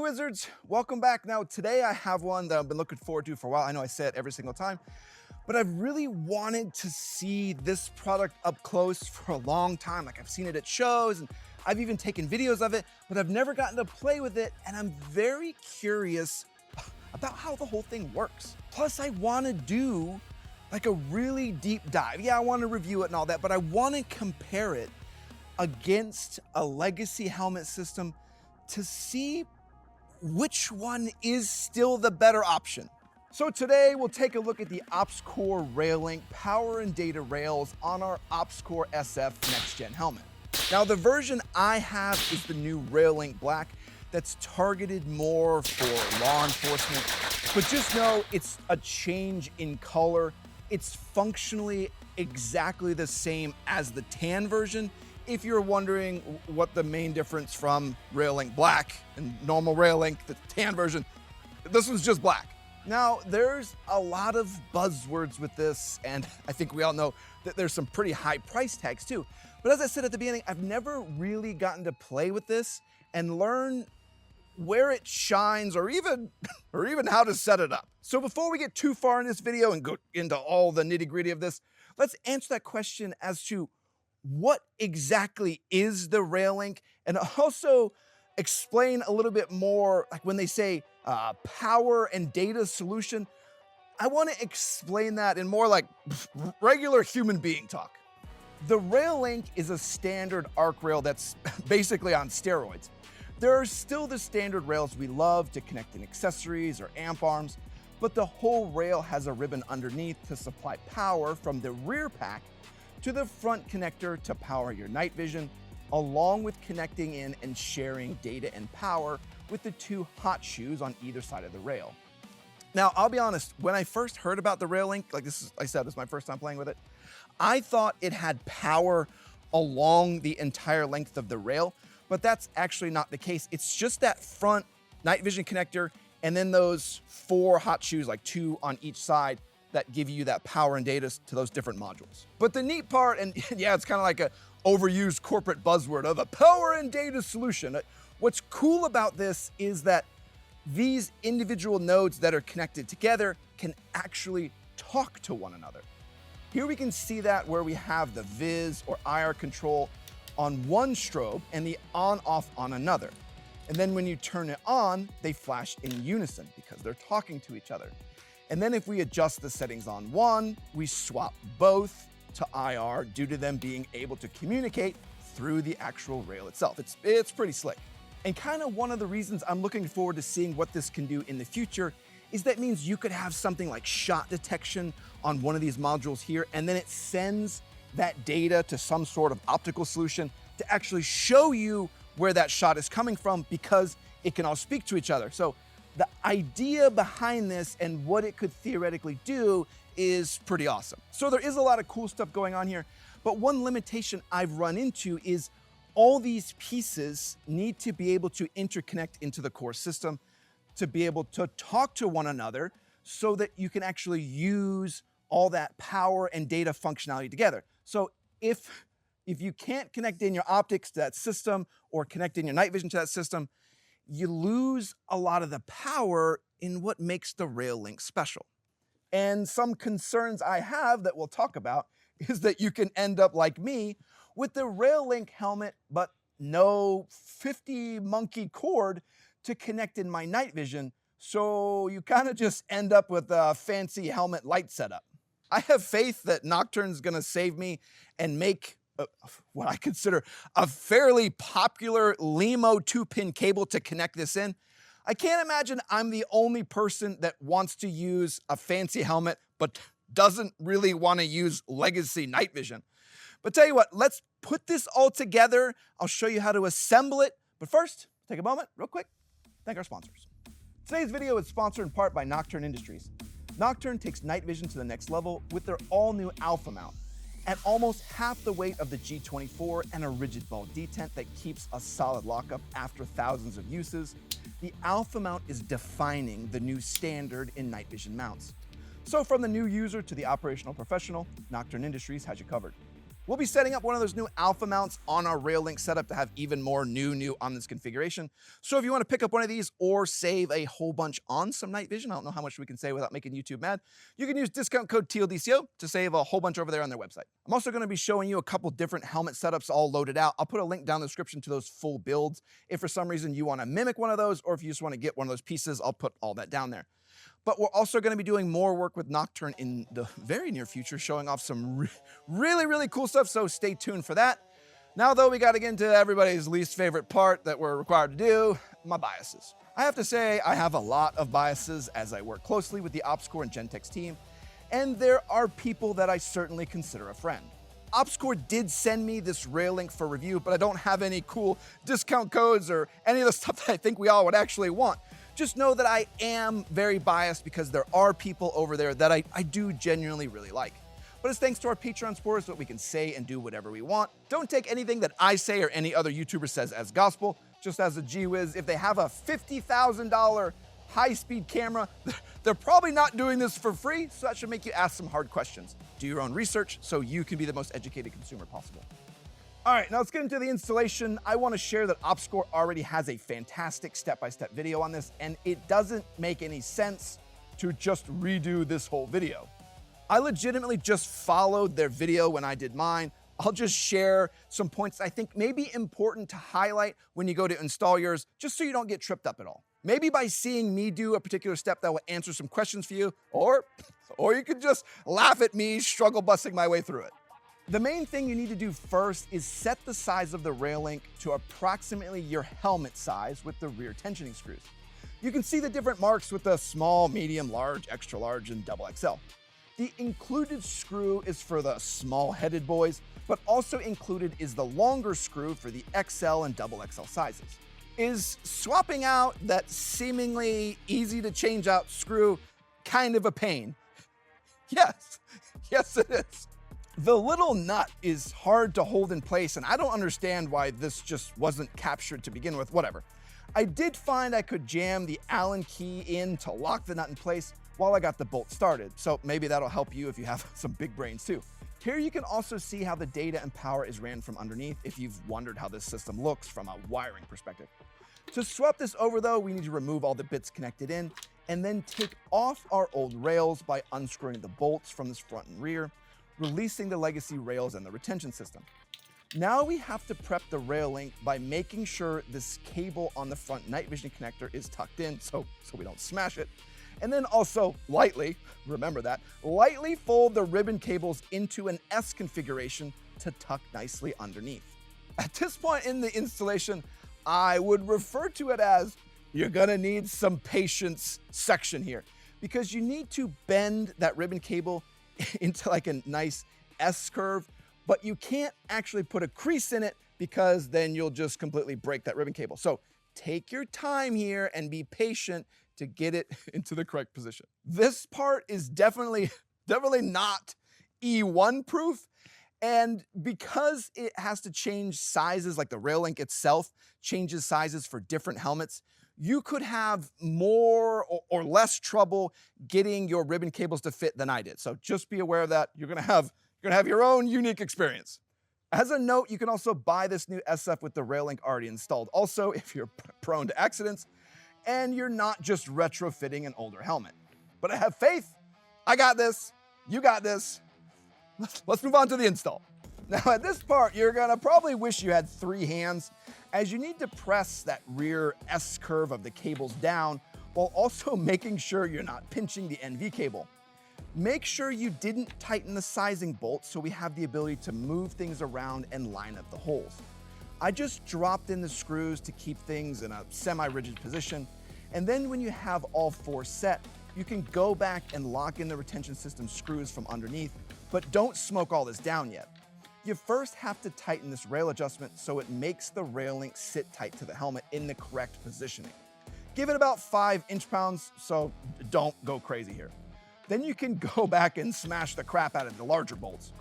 Wizards, welcome back. Now today I have one that I've been looking forward to for a while. I know I say it every single time, but I've really wanted to see this product up close for a long time. Like I've seen it at shows and I've even taken videos of it, but I've never gotten to play with it. And I'm very curious about how the whole thing works. Plus I want to do like a really deep dive. Yeah, I want to review it and all that, but I want to compare it against a legacy helmet system to see which one is still the better option. So today we'll take a look at the Ops-Core Railink power and data rails on our Ops-Core SF Next Gen helmet. Now the version I have is the new Railink Black that's targeted more for law enforcement, but just know it's a change in color. It's functionally exactly the same as the tan version. If you're wondering what the main difference from Railink Black and normal Railink, the tan version, this one's just black. Now, there's a lot of buzzwords with this, and I think we all know that there's some pretty high price tags too. But as I said at the beginning, I've never really gotten to play with this and learn where it shines or even how to set it up. So before we get too far in this video and go into all the nitty-gritty of this, let's answer that question as to what exactly is the Railink, and also explain a little bit more, like when they say power and data solution, I want to explain that in more like regular human being talk. The Railink is a standard arc rail that's basically on steroids. There are still the standard rails we love to connect in accessories or amp arms, but the whole rail has a ribbon underneath to supply power from the rear pack to the front connector to power your night vision, along with connecting in and sharing data and power with the two hot shoes on either side of the rail. Now, I'll be honest, when I first heard about the Railink, like this is my first time playing with it, I thought it had power along the entire length of the rail, but that's actually not the case. It's just that front night vision connector and then those four hot shoes, like two on each side, that give you that power and data to those different modules. But the neat part, and yeah, it's kind of like a overused corporate buzzword of a power and data solution. What's cool about this is that these individual nodes that are connected together can actually talk to one another. Here we can see that where we have the Viz or IR control on one strobe and the on-off on another. And then when you turn it on, they flash in unison because they're talking to each other. And then if we adjust the settings on one, we swap both to IR due to them being able to communicate through the actual rail itself. It's pretty slick. And kind of one of the reasons I'm looking forward to seeing what this can do in the future is that means you could have something like shot detection on one of these modules here, and then it sends that data to some sort of optical solution to actually show you where that shot is coming from because it can all speak to each other. So the idea behind this and what it could theoretically do is pretty awesome. So there is a lot of cool stuff going on here, but one limitation I've run into is all these pieces need to be able to interconnect into the core system to be able to talk to one another so that you can actually use all that power and data functionality together. So if you can't connect in your optics to that system or connect in your night vision to that system, you lose a lot of the power in what makes the Railink special. And some concerns I have that we'll talk about is that you can end up like me with the Railink helmet, but no 50 monkey cord to connect in my night vision. So you kind of just end up with a fancy helmet light setup. I have faith that Nocturne's gonna save me and make what I consider a fairly popular LEMO 2-pin cable to connect this in. I can't imagine I'm the only person that wants to use a fancy helmet but doesn't really want to use legacy night vision. But tell you what, let's put this all together. I'll show you how to assemble it. But first, take a moment, real quick, thank our sponsors. Today's video is sponsored in part by Nocturne Industries. Nocturne takes night vision to the next level with their all-new Alpha mount. At almost half the weight of the G24 and a rigid ball detent that keeps a solid lockup after thousands of uses, the Alpha mount is defining the new standard in night vision mounts. So from the new user to the operational professional, Nocturne Industries has you covered. We'll be setting up one of those new alpha mounts on our Railink setup to have even more new on this configuration. So if you want to pick up one of these or save a whole bunch on some night vision, I don't know how much we can say without making YouTube mad, you can use discount code TLDco to save a whole bunch over there on their website. I'm also going to be showing you a couple different helmet setups all loaded out. I'll put a link down in the description to those full builds. If for some reason you want to mimic one of those, or if you just want to get one of those pieces, I'll put all that down there. But we're also going to be doing more work with Nocturne in the very near future, showing off some really cool stuff, so stay tuned for that. Now, though, we got to get into everybody's least favorite part that we're required to do, my biases. I have to say, I have a lot of biases as I work closely with the Ops-Core and Gentex team, and there are people that I certainly consider a friend. Ops-Core did send me this Railink for review, but I don't have any cool discount codes or any of the stuff that I think we all would actually want. Just know that I am very biased because there are people over there that I do genuinely really like. But it's thanks to our Patreon supporters that we can say and do whatever we want. Don't take anything that I say or any other YouTuber says as gospel, just as a gee whiz. If they have a $50,000 high-speed camera, they're probably not doing this for free, so that should make you ask some hard questions. Do your own research so you can be the most educated consumer possible. All right, now let's get into the installation. I want to share that Ops-Core already has a fantastic step-by-step video on this, and it doesn't make any sense to just redo this whole video. I legitimately just followed their video when I did mine. I'll just share some points I think may be important to highlight when you go to install yours, just so you don't get tripped up at all. Maybe by seeing me do a particular step that will answer some questions for you, or you could just laugh at me struggle busting my way through it. The main thing you need to do first is set the size of the Railink to approximately your helmet size with the rear tensioning screws. You can see the different marks with the small, medium, large, extra large, and double XL. The included screw is for the small-headed boys, but also included is the longer screw for the XL and double XL sizes. Is swapping out that seemingly easy to change out screw kind of a pain? Yes, yes it is. The little nut is hard to hold in place, and I don't understand why this just wasn't captured to begin with, whatever. I did find I could jam the Allen key in to lock the nut in place while I got the bolt started, so maybe that'll help you if you have some big brains too. Here you can also see how the data and power is ran from underneath if you've wondered how this system looks from a wiring perspective. To swap this over though, we need to remove all the bits connected in and then take off our old rails by unscrewing the bolts from this front and rear, releasing the legacy rails and the retention system. Now we have to prep the Railink by making sure this cable on the front night vision connector is tucked in so we don't smash it. And then also lightly, remember that, lightly fold the ribbon cables into an S configuration to tuck nicely underneath. At this point in the installation, I would refer to it as you're gonna need some patience section here, because you need to bend that ribbon cable into like a nice S curve, but you can't actually put a crease in it because then you'll just completely break that ribbon cable. So take your time here and be patient to get it into the correct position. This part is definitely not E1 proof. And because it has to change sizes, like the Railink itself changes sizes for different helmets, you could have more or less trouble getting your ribbon cables to fit than I did. So just be aware of that. You're gonna have your own unique experience. As a note, you can also buy this new SF with the Railink already installed. Also, if you're prone to accidents and you're not just retrofitting an older helmet. But I have faith. I got this. You got this. Let's move on to the install. Now at this part, you're gonna probably wish you had 3 hands, as you need to press that rear S curve of the cables down while also making sure you're not pinching the NV cable. Make sure you didn't tighten the sizing bolt so we have the ability to move things around and line up the holes. I just dropped in the screws to keep things in a semi-rigid position, and then when you have all 4 set, you can go back and lock in the retention system screws from underneath, but don't smoke all this down yet. You first have to tighten this rail adjustment so it makes the Railink sit tight to the helmet in the correct positioning. Give it about 5 inch-pounds, so don't go crazy here. Then you can go back and smash the crap out of the larger bolts.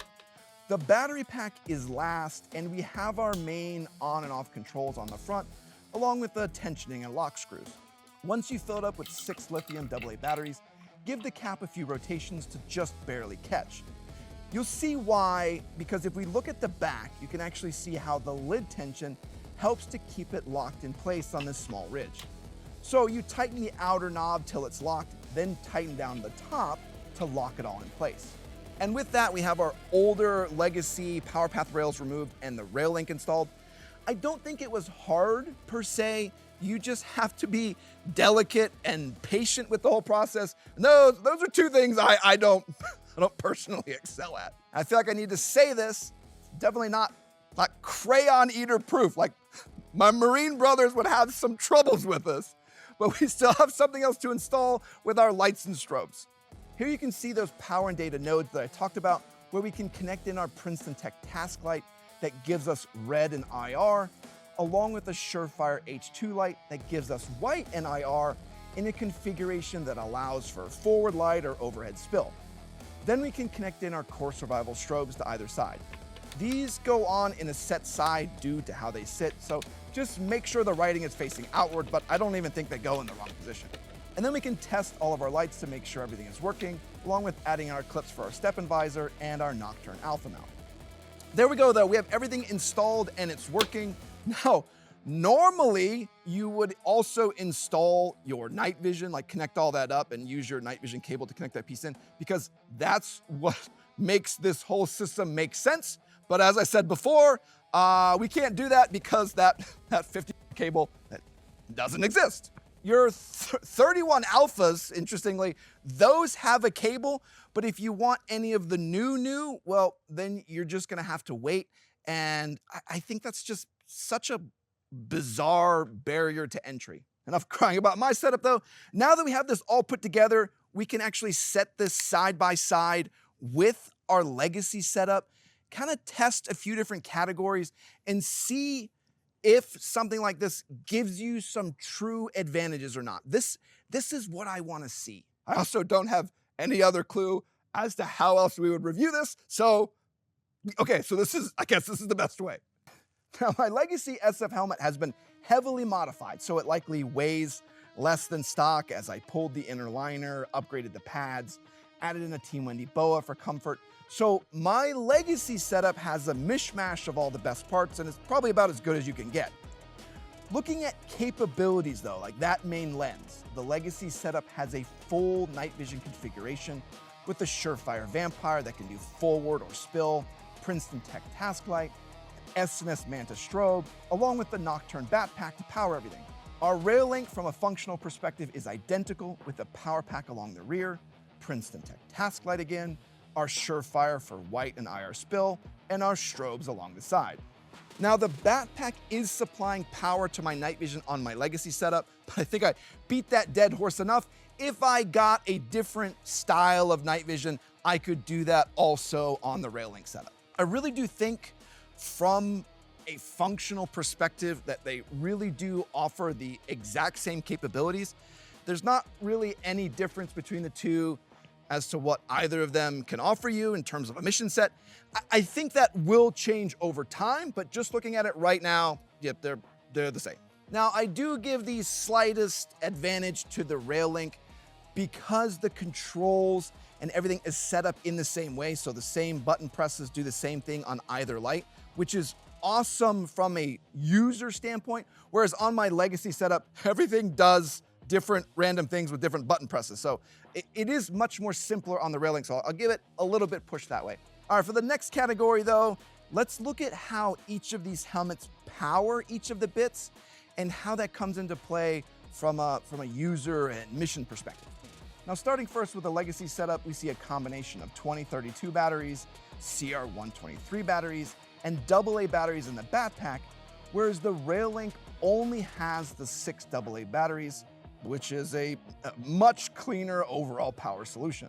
The battery pack is last, and we have our main on and off controls on the front, along with the tensioning and lock screws. Once you fill it up with 6 lithium AA batteries, give the cap a few rotations to just barely catch. You'll see why, because if we look at the back, you can actually see how the lid tension helps to keep it locked in place on this small ridge. So you tighten the outer knob till it's locked, then tighten down the top to lock it all in place. And with that, we have our older legacy power path rails removed and the rail link installed. I don't think it was hard per se. You just have to be delicate and patient with the whole process. And those are two things I don't personally excel at. I feel like I need to say this, definitely not crayon eater proof. Like my Marine brothers would have some troubles with this, but we still have something else to install with our lights and strobes. Here you can see those power and data nodes that I talked about, where we can connect in our Princeton Tech task light that gives us red and IR, along with a Surefire H2 light that gives us white and IR in a configuration that allows for forward light or overhead spill. Then we can connect in our core survival strobes to either side. These go on in a set side due to how they sit, so just make sure the writing is facing outward, but I don't even think they go in the wrong position. And then we can test all of our lights to make sure everything is working, along with adding our clips for our step and visor and our nocturne alpha mount. There we go though, we have everything installed and it's working. Now, normally you would also install your night vision, like connect all that up and use your night vision cable to connect that piece in, because that's what makes this whole system make sense. But as I said before, we can't do that because that 50 cable that doesn't exist. Your 31 alphas, interestingly, those have a cable, but if you want any of the new, well, then you're just gonna have to wait. And I think that's just such a bizarre barrier to entry. Enough crying about my setup though. Now that we have this all put together, we can actually set this side by side with our legacy setup, kind of test a few different categories and see if something like this gives you some true advantages or not. This is what I want to see. I also don't have any other clue as to how else we would review this. So, okay, so I guess this is the best way. Now, my legacy SF helmet has been heavily modified, so it likely weighs less than stock as I pulled the inner liner, upgraded the pads, added in a Team Wendy boa for comfort. So my legacy setup has a mishmash of all the best parts and it's probably about as good as you can get. Looking at capabilities though, like that main lens, the legacy setup has a full night vision configuration with the Surefire Vampire that can do forward or spill, Princeton Tech task light, SNS Manta strobe, along with the Nocturne bat pack to power everything. Our rail link from a functional perspective is identical with the power pack along the rear, Princeton Tech task light again, our Surefire for white and IR spill, and our strobes along the side. Now the backpack is supplying power to my night vision on my legacy setup, but I think I beat that dead horse enough. If I got a different style of night vision, I could do that also on the rail link setup. I really do think from a functional perspective that they really do offer the exact same capabilities. There's not really any difference between the two as to what either of them can offer you in terms of a mission set. I think that will change over time, but just looking at it right now, yep, they're the same. Now, I do give the slightest advantage to the rail link because the controls and everything is set up in the same way, so the same button presses do the same thing on either light, which is awesome from a user standpoint, whereas on my legacy setup, everything does different random things with different button presses. So it is much more simpler on the rail link, so I'll give it a little bit push that way. All right, for the next category though, let's look at how each of these helmets power each of the bits and how that comes into play from a user and mission perspective. Now, starting first with the legacy setup, we see a combination of 2032 batteries, CR123 batteries, and AA batteries in the backpack, whereas the rail link only has the 6 AA batteries, which is a much cleaner overall power solution.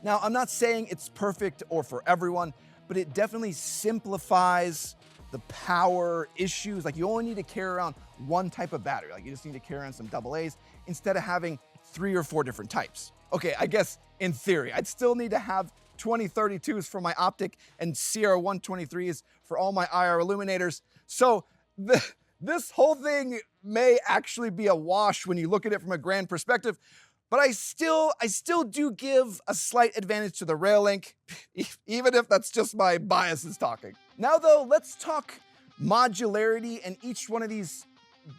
Now, I'm not saying it's perfect or for everyone, but it definitely simplifies the power issues. Like you only need to carry around one type of battery. Like you just need to carry around some AA's instead of having 3 or 4 different types. Okay, I guess in theory, I'd still need to have 2032s for my optic and CR123s for all my IR illuminators. So this whole thing may actually be a wash when you look at it from a grand perspective, But I still do give a slight advantage to the Railink, even if that's just my biases talking. Now though, let's talk modularity, and each one of these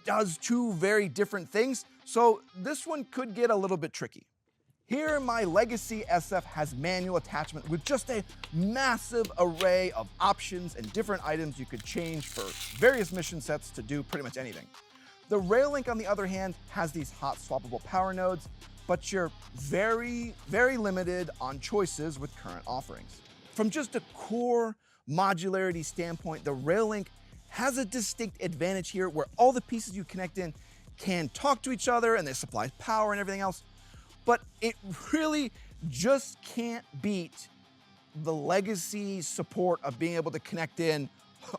does two very different things, so this one could get a little bit tricky. Here, my Legacy SF has manual attachment with just a massive array of options and different items you could change for various mission sets to do pretty much anything. The Railink, on the other hand, has these hot swappable power nodes, but you're very, very limited on choices with current offerings. From just a core modularity standpoint, the Railink has a distinct advantage here where all the pieces you connect in can talk to each other and they supply power and everything else, but it really just can't beat the Legacy support of being able to connect in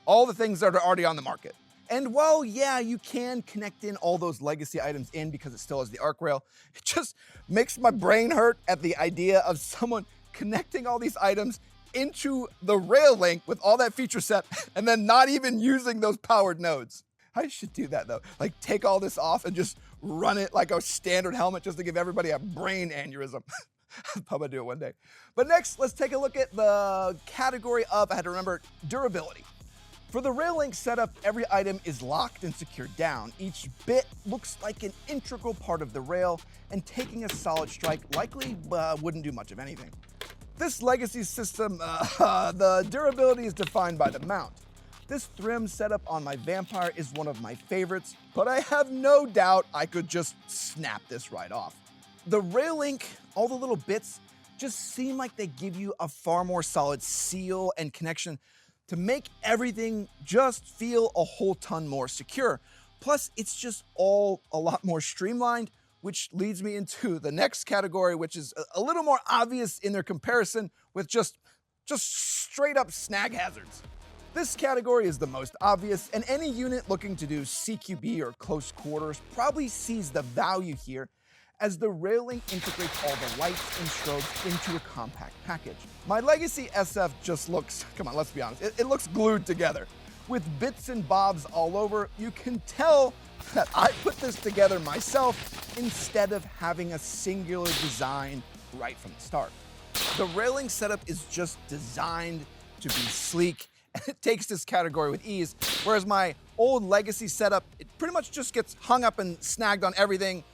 all the things that are already on the market. And while, yeah, you can connect in all those Legacy items in because it still has the arc rail, it just makes my brain hurt at the idea of someone connecting all these items into the Railink with all that feature set and then not even using those powered nodes. I should do that though. Like take all this off and just run it like a standard helmet just to give everybody a brain aneurysm. I'll probably do it one day. But next, let's take a look at the category of, I had to remember, durability. For the Railink setup, every item is locked and secured down. Each bit looks like an integral part of the rail, and taking a solid strike likely wouldn't do much of anything. This Legacy system, the durability is defined by the mount. This Thrim setup on my Vampire is one of my favorites, but I have no doubt I could just snap this right off. The Railink, all the little bits, just seem like they give you a far more solid seal and connection to make everything just feel a whole ton more secure. Plus, it's just all a lot more streamlined, which leads me into the next category, which is a little more obvious in their comparison with just straight up snag hazards. This category is the most obvious, and any unit looking to do CQB or close quarters probably sees the value here, as the Railink integrates all the lights and strobes into a compact package. My Legacy SF just looks, come on, let's be honest, it looks glued together. With bits and bobs all over, you can tell that I put this together myself instead of having a singular design right from the start. The Railink setup is just designed to be sleek, and it takes this category with ease, whereas my old Legacy setup, it pretty much just gets hung up and snagged on everything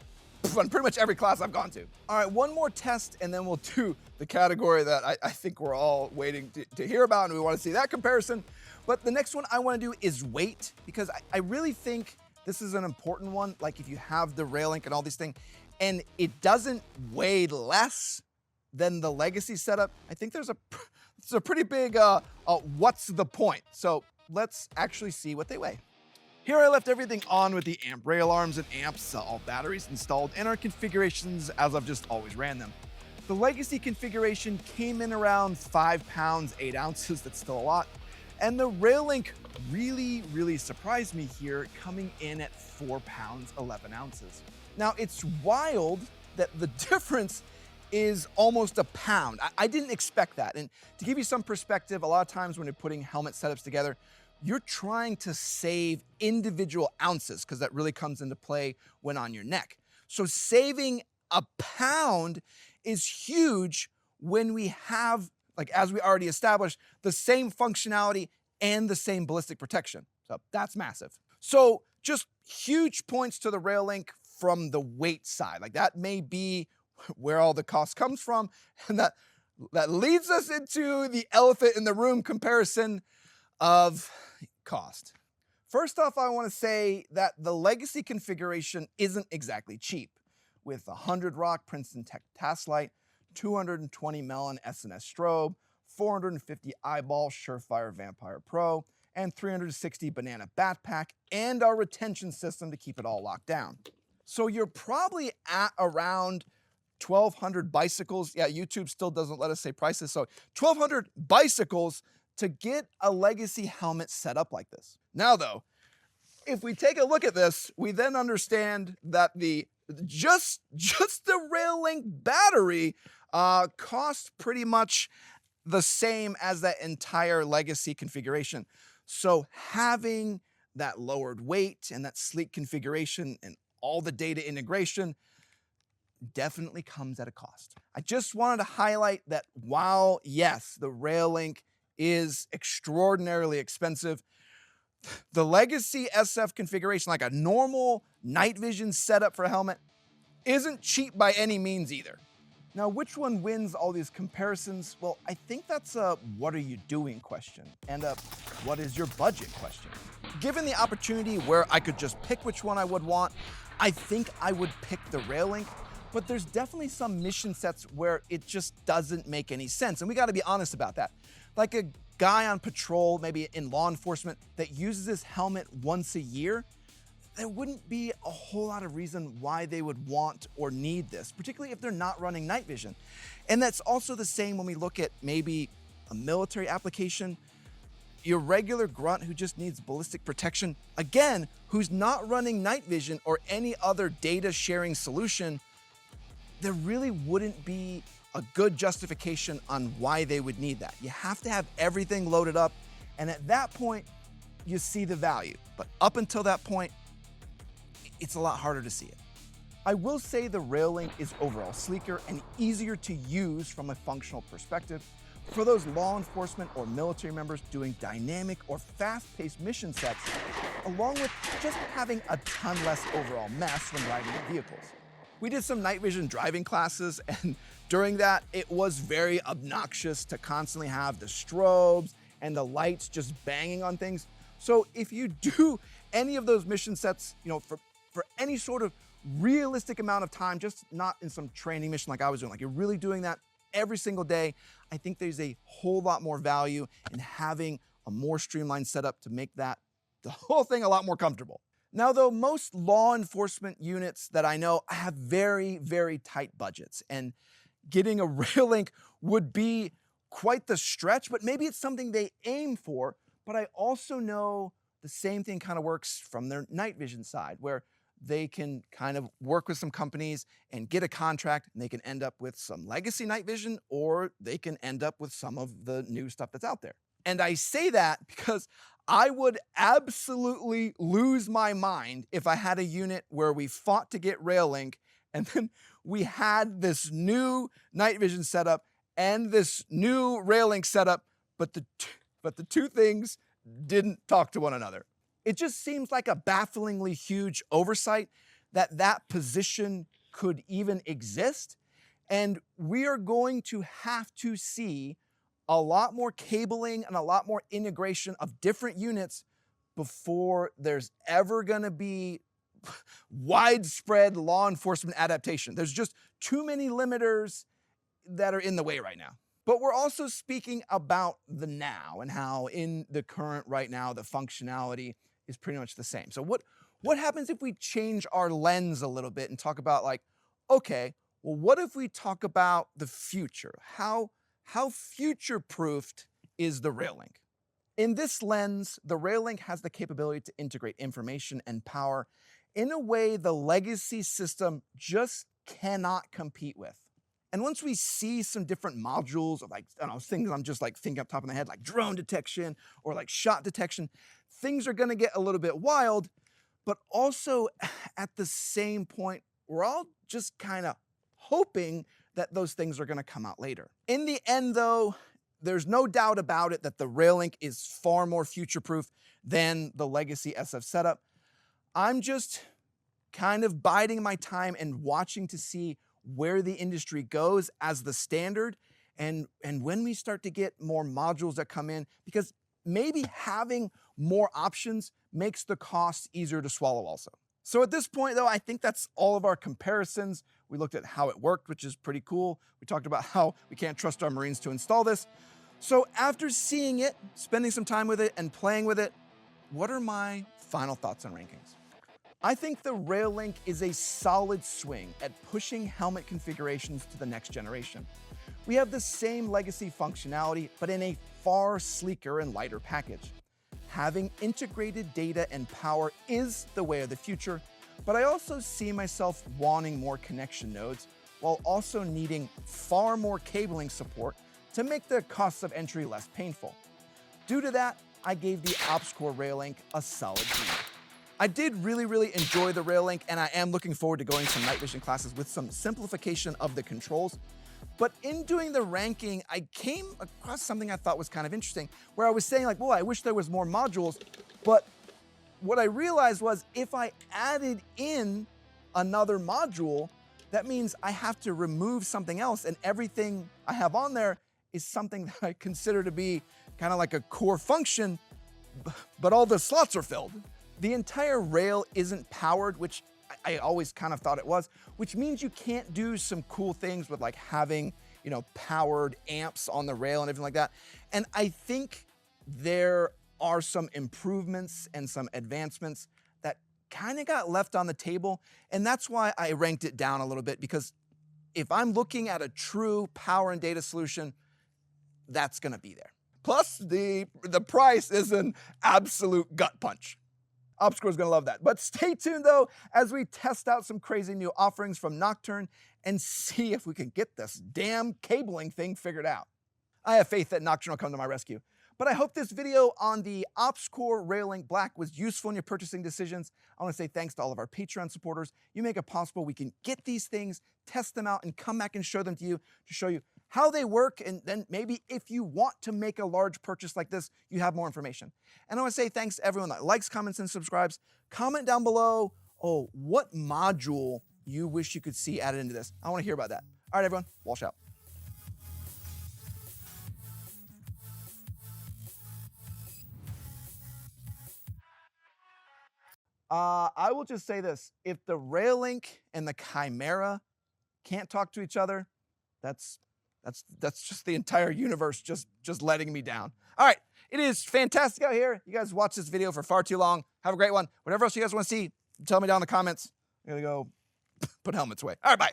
on pretty much every class I've gone to. All right, one more test and then we'll do the category that I think we're all waiting to hear about, and we want to see that comparison. But the next one I want to do is weight, because I really think this is an important one. Like if you have the Railink and all these things, and it doesn't weigh less than the Legacy setup, I think there's a pretty big what's the point? So let's actually see what they weigh. Here I left everything on with the amp rail arms and amps, all batteries installed, and our configurations as I've just always ran them. The Legacy configuration came in around 5 pounds, 8 ounces, that's still a lot. And the Railink really surprised me here, coming in at 4 pounds, 11 ounces. Now it's wild that the difference is almost a pound. I didn't expect that. And to give you some perspective, a lot of times when you're putting helmet setups together, you're trying to save individual ounces, because that really comes into play when on your neck. So saving a pound is huge when we have, like as we already established, the same functionality and the same ballistic protection. So that's massive. So just huge points to the Railink from the weight side. Like that may be where all the cost comes from, and that leads us into the elephant in the room comparison of cost. First off, I want to say that the Legacy configuration isn't exactly cheap, with 100 Rock Princeton Tech Task Light, 220 Melon SNS strobe, 450 Eyeball Surefire Vampire Pro, and 360 Banana Backpack, and our retention system to keep it all locked down. So you're probably at around 1,200 bicycles. Yeah, YouTube still doesn't let us say prices. So 1,200 bicycles to get a Legacy helmet set up like this. Now though, if we take a look at this, we then understand that just the Railink battery costs pretty much the same as that entire Legacy configuration. So having that lowered weight and that sleek configuration and all the data integration, definitely comes at a cost. I just wanted to highlight that while, yes, the Railink is extraordinarily expensive, the legacy SF configuration, like a normal night vision setup for a helmet, isn't cheap by any means either. Now, which one wins all these comparisons? Well, I think that's a what are you doing question and a what is your budget question. Given the opportunity where I could just pick which one I would want, I think I would pick the Railink, but there's definitely some mission sets where it just doesn't make any sense. And we gotta be honest about that. Like a guy on patrol, maybe in law enforcement, that uses this helmet once a year, there wouldn't be a whole lot of reason why they would want or need this, particularly if they're not running night vision. And that's also the same when we look at maybe a military application. Your regular grunt who just needs ballistic protection, again, who's not running night vision or any other data sharing solution, there really wouldn't be a good justification on why they would need that. You have to have everything loaded up, and at that point, you see the value. But up until that point, it's a lot harder to see it. I will say the Railink is overall sleeker and easier to use from a functional perspective for those law enforcement or military members doing dynamic or fast-paced mission sets, along with just having a ton less overall mess when riding the vehicles. We did some night vision driving classes, and during that, it was very obnoxious to constantly have the strobes and the lights just banging on things. So if you do any of those mission sets, for any sort of realistic amount of time, just not in some training mission like I was doing, like you're really doing that every single day, I think there's a whole lot more value in having a more streamlined setup to make the whole thing a lot more comfortable. Now, though, most law enforcement units that I know have very, very tight budgets, and getting a Railink would be quite the stretch, but maybe it's something they aim for. But I also know the same thing kind of works from their night vision side, where they can kind of work with some companies and get a contract, and they can end up with some legacy night vision, or they can end up with some of the new stuff that's out there. And I say that because I would absolutely lose my mind if I had a unit where we fought to get Railink, and then we had this new night vision setup and this new Railink setup, but the two things didn't talk to one another. It just seems like a bafflingly huge oversight that position could even exist. And we are going to have to see a lot more cabling and a lot more integration of different units before there's ever gonna be widespread law enforcement adaptation. There's just too many limiters that are in the way right now. But we're also speaking about the now and how in the current right now, the functionality is pretty much the same. So what happens if we change our lens a little bit and talk about like, okay, well, what if we talk about the future? How future-proofed is the Railink? In this lens, the Railink has the capability to integrate information and power in a way the legacy system just cannot compete with. And once we see some different modules of like, I don't know, things I'm just like thinking up top of my head, like drone detection or like shot detection, things are gonna get a little bit wild, but also at the same point, we're all just kind of hoping that those things are gonna come out later. In the end though, there's no doubt about it that the Railink is far more future-proof than the legacy SF setup. I'm just kind of biding my time and watching to see where the industry goes as the standard, and when we start to get more modules that come in, because maybe having more options makes the cost easier to swallow also. So at this point though, I think that's all of our comparisons. We looked at how it worked, which is pretty cool. We talked about how we can't trust our Marines to install this. So after seeing it, spending some time with it and playing with it, what are my final thoughts on rankings? I think the Railink is a solid swing at pushing helmet configurations to the next generation. We have the same legacy functionality, but in a far sleeker and lighter package. Having integrated data and power is the way of the future, but I also see myself wanting more connection nodes while also needing far more cabling support to make the costs of entry less painful. Due to that, I gave the Ops-Core Railink a solid B. I did really enjoy the Railink, and I am looking forward to going some night vision classes with some simplification of the controls. But in doing the ranking, I came across something I thought was kind of interesting, where I was saying like, well, I wish there was more modules, but what I realized was if I added in another module, that means I have to remove something else, and everything I have on there is something that I consider to be kind of like a core function, but all the slots are filled. The entire rail isn't powered, which I always kind of thought it was, which means you can't do some cool things with like having, you know, powered amps on the rail and everything like that. And I think there are some improvements and some advancements that kind of got left on the table. And that's why I ranked it down a little bit, because if I'm looking at a true power and data solution, that's gonna be there. Plus the price is an absolute gut punch. Ops-Core is going to love that. But stay tuned, though, as we test out some crazy new offerings from Nocturne and see if we can get this damn cabling thing figured out. I have faith that Nocturne will come to my rescue. But I hope this video on the Ops-Core Railink Black was useful in your purchasing decisions. I want to say thanks to all of our Patreon supporters. You make it possible we can get these things, test them out, and come back and show them to you to show you how they work, and then maybe if you want to make a large purchase like this, you have more information. And I want to say thanks to everyone that likes, comments, and subscribes. Comment down below, what module you wish you could see added into this. I want to hear about that. All right, everyone, Walsh out. I will just say this. If the Railink and the Chimera can't talk to each other, that's just the entire universe just letting me down. All right, it is fantastic out here. You guys watched this video for far too long. Have a great one. Whatever else you guys want to see, tell me down in the comments. I'm gonna go put helmets away. All right, bye.